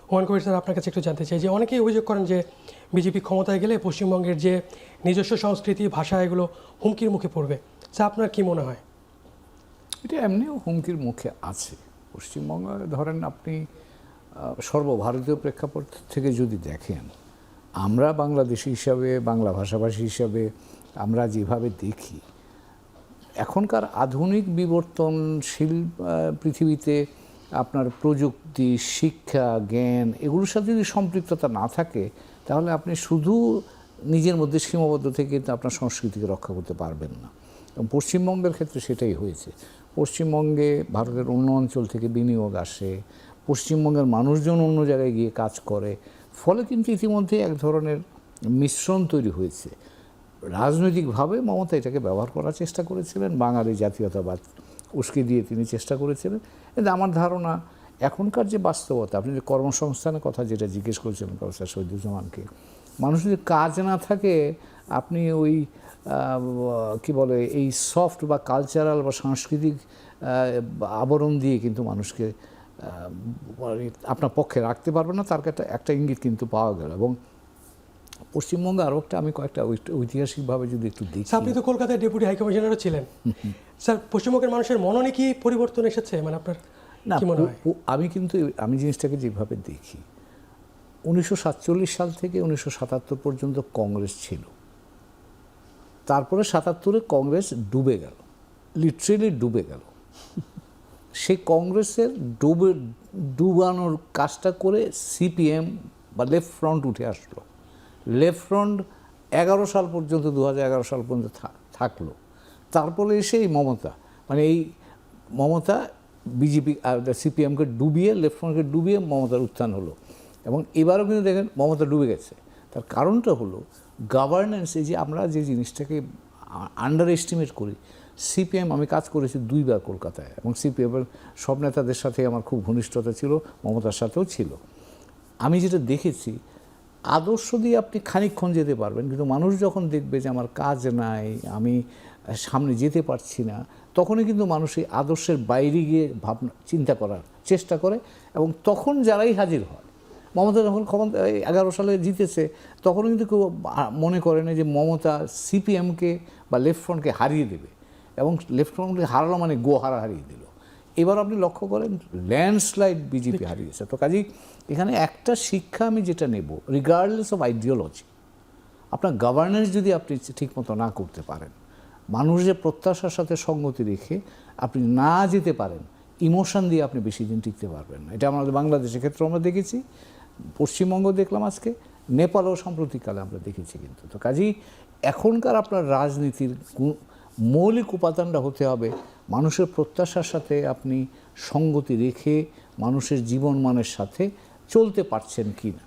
Humayun Kabir sir, আপনার কাছে একটু জানতে চাই যে অনেকেই অভিযোগ করেন যে বিজেপি ক্ষমতায় গেলে পশ্চিমবঙ্গের যে নিজস্ব সংস্কৃতি, ভাষা, এগুলো হুমকির মুখে পড়বে। স্যার, আপনার কি মনে হয়? এটা এমনিও হুমকির মুখে আছে। পশ্চিমবঙ্গ ধরেন আপনি সর্বভারতীয় প্রেক্ষাপট থেকে যদি দেখেন, আমরা বাংলাদেশি হিসাবে, বাংলা ভাষাভাষী হিসাবে আমরা যেভাবে দেখি, এখনকার আধুনিক বিবর্তনশীল পৃথিবীতে আপনার প্রযুক্তি, শিক্ষা, জ্ঞান এগুলোর সাথে যদি সম্পৃক্ততা না থাকে, তাহলে আপনি শুধু নিজের মধ্যে সীমাবদ্ধ থেকে আপনার সংস্কৃতিকে রক্ষা করতে পারবেন না। এবং পশ্চিমবঙ্গের ক্ষেত্রে সেটাই হয়েছে। পশ্চিমবঙ্গে ভারতের অন্য অঞ্চল থেকে বিনিয়োগ আসে, পশ্চিমবঙ্গের মানুষজন অন্য জায়গায় গিয়ে কাজ করে, ফলে কিন্তু ইতিমধ্যে এক ধরনের মিশ্রণ তৈরি হয়েছে। রাজনৈতিকভাবে মমতা এটাকে ব্যবহার করার চেষ্টা করেছিলেন, বাঙালি জাতীয়তাবাদ উস্কে দিয়ে তিনি চেষ্টা করেছিলেন। কিন্তু আমার ধারণা এখনকার যে বাস্তবতা, আপনি যে কর্মসংস্থানের কথা যেটা জিজ্ঞেস করেছিলেন প্রফেসর শহীদুজ্জামানকে, মানুষ যদি কাজ না থাকে, আপনি ওই কি বলে এই সফট বা কালচারাল বা সাংস্কৃতিক আবরণ দিয়ে কিন্তু মানুষকে আপনার পক্ষে রাখতে পারবেন না। তার একটা ইঙ্গিত কিন্তু পাওয়া গেল। এবং পশ্চিমবঙ্গে আরও একটা, আমি কয়েকটা ঐতিহাসিকভাবে যদি একটু দেখি, আপনি তো কলকাতায় ডেপুটি হাইকমিশনারও ছিলেন স্যার, পশ্চিমবঙ্গের মানুষের মননে কি পরিবর্তন এসেছে? মানে আপনার না, কি মনে হয়? আমি জিনিসটাকে যেভাবে দেখি, 1947 সাল থেকে 1977 পর্যন্ত কংগ্রেস ছিল। তারপরে 77-এ কংগ্রেস ডুবে গেল, লিটারেলি ডুবে গেল। সেই কংগ্রেসের ডুবানোর কাজটা করে সিপিএম বা লেফট ফ্রন্ট উঠে আসলো। লেফট ফ্রন্ট 11 সাল পর্যন্ত, 2011 সাল পর্যন্ত থাকলো। তারপরে এসে এই মমতা, মানে এই মমতা বিজেপি সিপিএমকে ডুবিয়ে, লেফট ফ্রন্টকে ডুবিয়ে মমতার উত্থান হলো। এবং এবারও কিন্তু দেখেন মমতা ডুবে গেছে। তার কারণটা হলো গভর্নেন্স। এই যে আমরা যে জিনিসটাকে আন্ডার এস্টিমেট করি, সিপিএম, আমি কাজ করেছি 2 বার কলকাতায়, এবং সিপিএমের সব নেতাদের সাথে আমার খুব ঘনিষ্ঠতা ছিল, মমতার সাথেও ছিল। আমি যেটা দেখেছি, আদর্শ দিয়ে আপনি খানিকক্ষণ যেতে পারবেন, কিন্তু মানুষ যখন দেখবে যে আমার কাজ নাই, আমি সামনে যেতে পারছি না, তখনই কিন্তু মানুষ এই আদর্শের বাইরে গিয়ে ভাবনা চিন্তা করার চেষ্টা করে। এবং তখন যারাই হাজির হয়, মমতা যখন 11 সালে জিতেছে, তখনও কিন্তু কেউ মনে করে না যে মমতা সিপিএমকে বা লেফট ফ্রন্টকে হারিয়ে দেবে, এবং লেফট ফ্রন্টকে হারালো মানে গোহারা হারিয়ে দিল। এবার আপনি লক্ষ্য করেন ল্যান্ডস্লাইড বিজেপি হারিয়েছে। তো কাজেই এখানে একটা শিক্ষা আমি যেটা নেব, রিগার্ডলেস অফ আইডিওলজি, আপনার গভর্নেন্স যদি আপনি ঠিকমতো না করতে পারেন, মানুষের প্রত্যাশার সাথে সঙ্গতি রেখে আপনি না যেতে পারেন, ইমোশন দিয়ে আপনি বেশি দিন টিকতে পারবেন না। এটা আমাদের বাংলাদেশের ক্ষেত্রে আমরা দেখেছি, পশ্চিমবঙ্গ দেখলাম আজকে, নেপালও সাম্প্রতিককালে আমরা দেখেছি। কিন্তু তো কাজেই এখনকার আপনার রাজনীতির মৌলিক উপাদানটা হতে হবে মানুষের প্রত্যাশার সাথে আপনি সঙ্গতি রেখে মানুষের জীবনমানের সাথে চলতে পারছেন কি না।